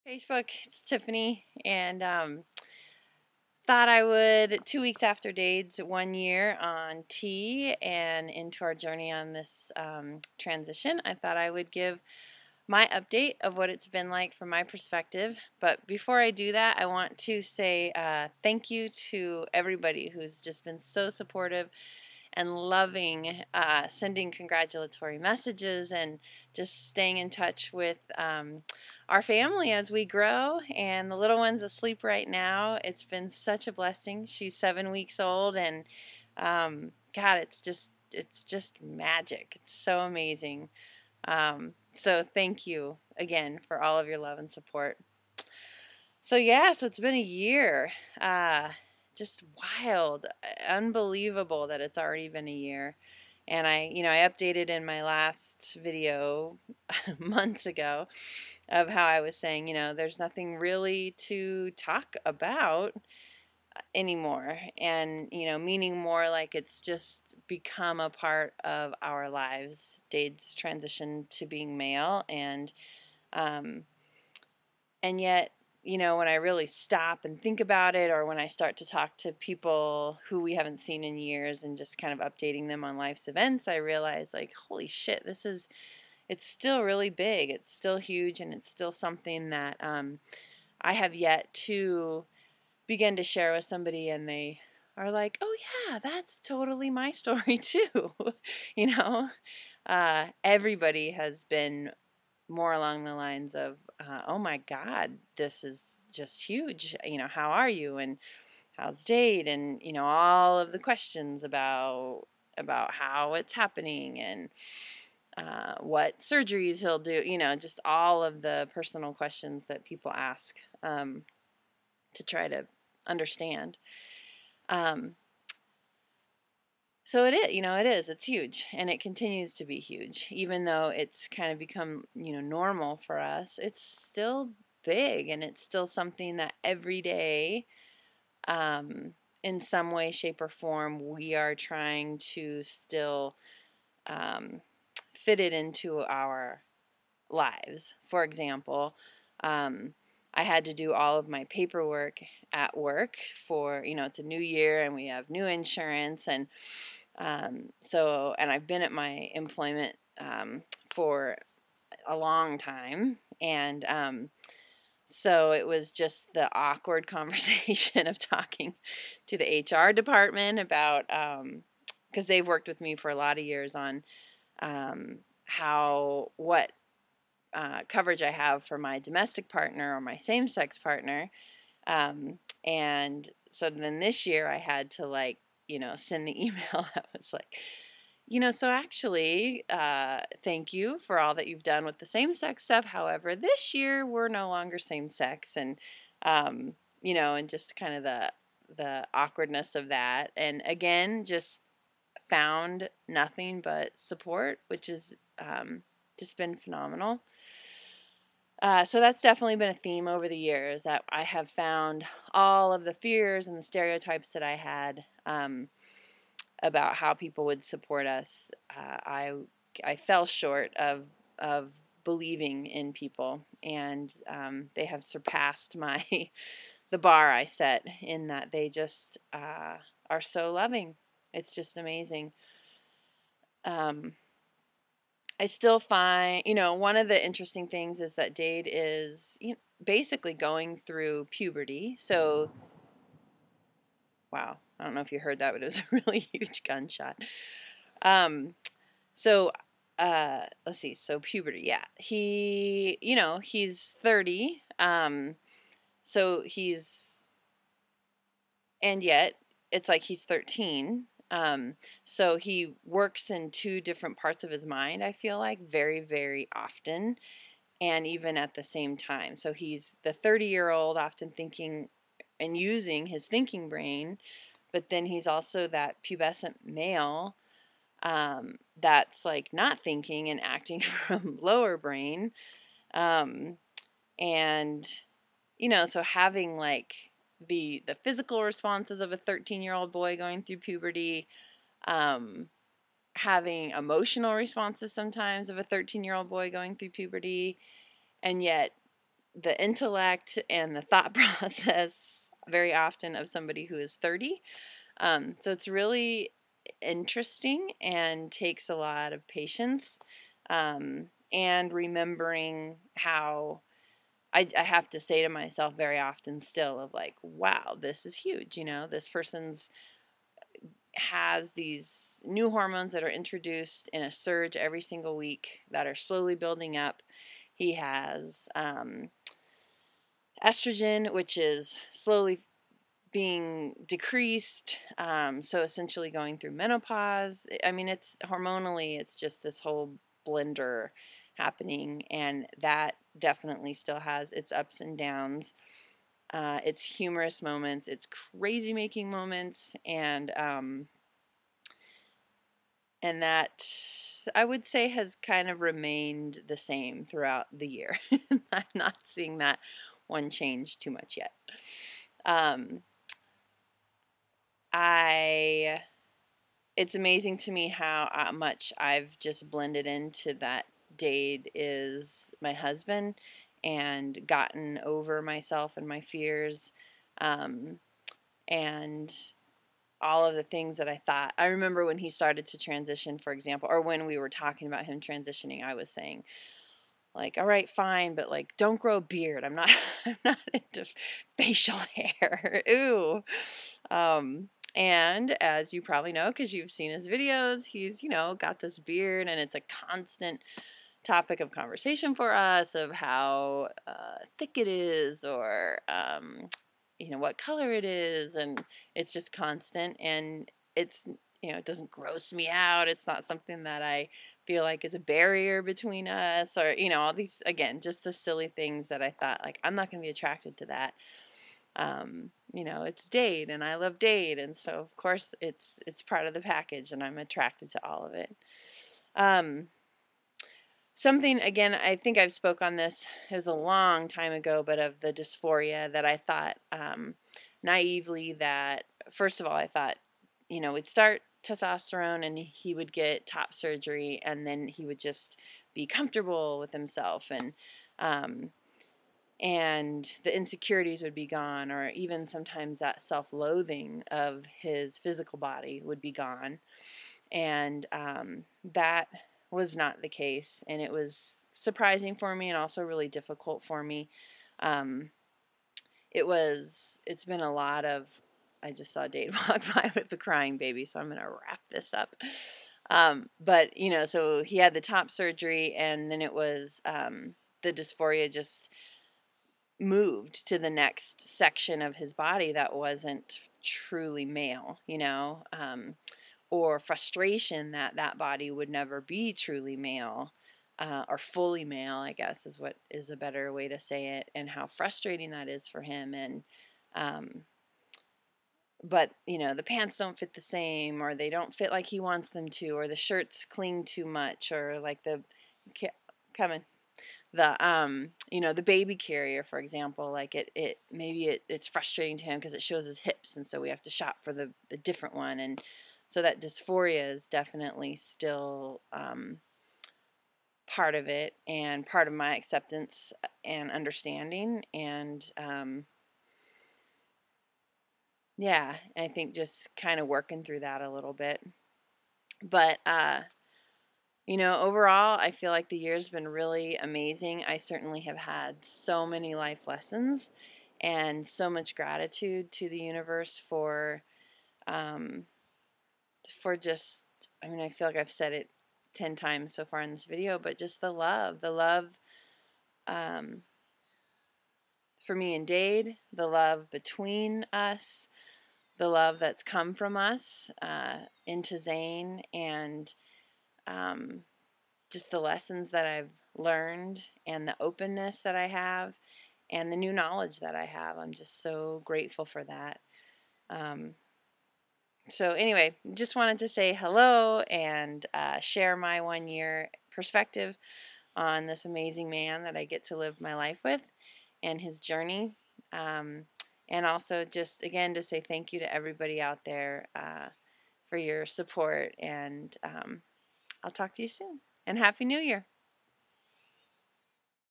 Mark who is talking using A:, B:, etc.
A: Facebook, it's Tiffany, and thought I would, 2 weeks after Dade's 1 year on T and into our journey on this transition, I thought I would give my update of what it's been like from my perspective. But before I do that, I want to say thank you to everybody who's just been so supportive and loving sending congratulatory messages and just staying in touch with our family as we grow. And the little one's asleep right now. It's been such a blessing. She's 7 weeks old, and God, it's just magic. It's so amazing. So thank you again for all of your love and support. So yeah, so it's been a year. Just wild, unbelievable that it's already been a year. And I updated in my last video months ago of how I was saying, there's nothing really to talk about anymore. And, meaning more like it's just become a part of our lives. Dade's transition to being male, um, and yet, when I really stop and think about it, or when I start to talk to people who we haven't seen in years and just kind of updating them on life's events, I realize, like, holy shit, it's still really big. It's still huge, and it's still something that I have yet to begin to share with somebody, and they are like, oh yeah, that's totally my story too. you know, Everybody has been more along the lines of, oh my God, this is just huge. How are you? And how's Dade? And, all of the questions about how it's happening and what surgeries he'll do, just all of the personal questions that people ask to try to understand. So it's huge, and it continues to be huge, even though it's kind of become, normal for us. It's still big, and it's still something that every day, in some way, shape, or form, we are trying to still fit it into our lives. For example, I had to do all of my paperwork at work for, it's a new year and we have new insurance. And and I've been at my employment for a long time. And so it was just the awkward conversation of talking to the HR department about, because they've worked with me for a lot of years on what coverage I have for my domestic partner or my same-sex partner. And so then this year I had to send the email that was like, so actually, thank you for all that you've done with the same-sex stuff. However, this year we're no longer same-sex, and and just kind of the awkwardness of that. And again, just found nothing but support, which is just been phenomenal. So that's definitely been a theme over the years, that I have found all of the fears and the stereotypes that I had about how people would support us. I fell short of believing in people, and they have surpassed the bar I set, in that they just are so loving. It's just amazing. I still find, one of the interesting things is that Dade is basically going through puberty. So, wow, I don't know if you heard that, but it was a really huge gunshot. So, let's see. So puberty, yeah. He's 30. So and yet it's like he's 13. So he works in two different parts of his mind, I feel like, very, very often, and even at the same time. So he's the 30-year-old often thinking and using his thinking brain, but then he's also that pubescent male that's like not thinking and acting from lower brain. And, so having like the physical responses of a 13-year-old boy going through puberty, having emotional responses sometimes of a 13-year-old boy going through puberty, and yet the intellect and the thought process very often of somebody who is 30. So it's really interesting and takes a lot of patience, and remembering how I have to say to myself very often still of like, wow, this is huge. This person's has these new hormones that are introduced in a surge every single week that are slowly building up. He has estrogen, which is slowly being decreased, so essentially going through menopause. I mean, it's hormonally, it's just this whole blender happening, and that definitely still has its ups and downs, its humorous moments, its crazy making moments, and that, I would say, has kind of remained the same throughout the year. I'm not seeing that one change too much yet. It's amazing to me how much I've just blended into that Dade is my husband and gotten over myself and my fears, and all of the things that I thought. I remember when he started to transition, for example, or when we were talking about him transitioning, I was saying, like, all right, fine, but like, don't grow a beard. I'm not into facial hair. Ooh. And as you probably know, because you've seen his videos, he's, got this beard, and it's a constant topic of conversation for us of how thick it is, or what color it is, and it's just constant, and it's, it doesn't gross me out. It's not something that I feel like is a barrier between us, or all these, again, just the silly things that I thought, like, I'm not going to be attracted to that. It's Dade, and I love Dade, and so of course it's part of the package, and I'm attracted to all of it. Something, again, I think I've spoke on this, it was a long time ago, but of the dysphoria that I thought, naively, that first of all, I thought, we'd start testosterone and he would get top surgery, and then he would just be comfortable with himself, and the insecurities would be gone, or even sometimes that self-loathing of his physical body would be gone. And that was not the case, and it was surprising for me and also really difficult for me. It's been a lot of, I just saw Dade walk by with the crying baby, so I'm going to wrap this up. But, so he had the top surgery, and then it was the dysphoria just moved to the next section of his body that wasn't truly male, or frustration that body would never be truly male, or fully male, I guess is what is a better way to say it, and how frustrating that is for him. And but the pants don't fit the same, or they don't fit like he wants them to, or the shirts cling too much, or like the the baby carrier, for example, like it's frustrating to him because it shows his hips, and so we have to shop for the different one. And so that dysphoria is definitely still part of it, and part of my acceptance and understanding. And yeah, I think just kind of working through that a little bit. But overall, I feel like the year's been really amazing. I certainly have had so many life lessons and so much gratitude to the universe for just, I feel like I've said it 10 times so far in this video, but just the love for me and Dade, the love between us, the love that's come from us into Zane, and just the lessons that I've learned, and the openness that I have, and the new knowledge that I have. I'm just so grateful for that. So anyway, just wanted to say hello and share my 1 year perspective on this amazing man that I get to live my life with, and his journey. And also just, again, to say thank you to everybody out there for your support. And I'll talk to you soon. And Happy New Year.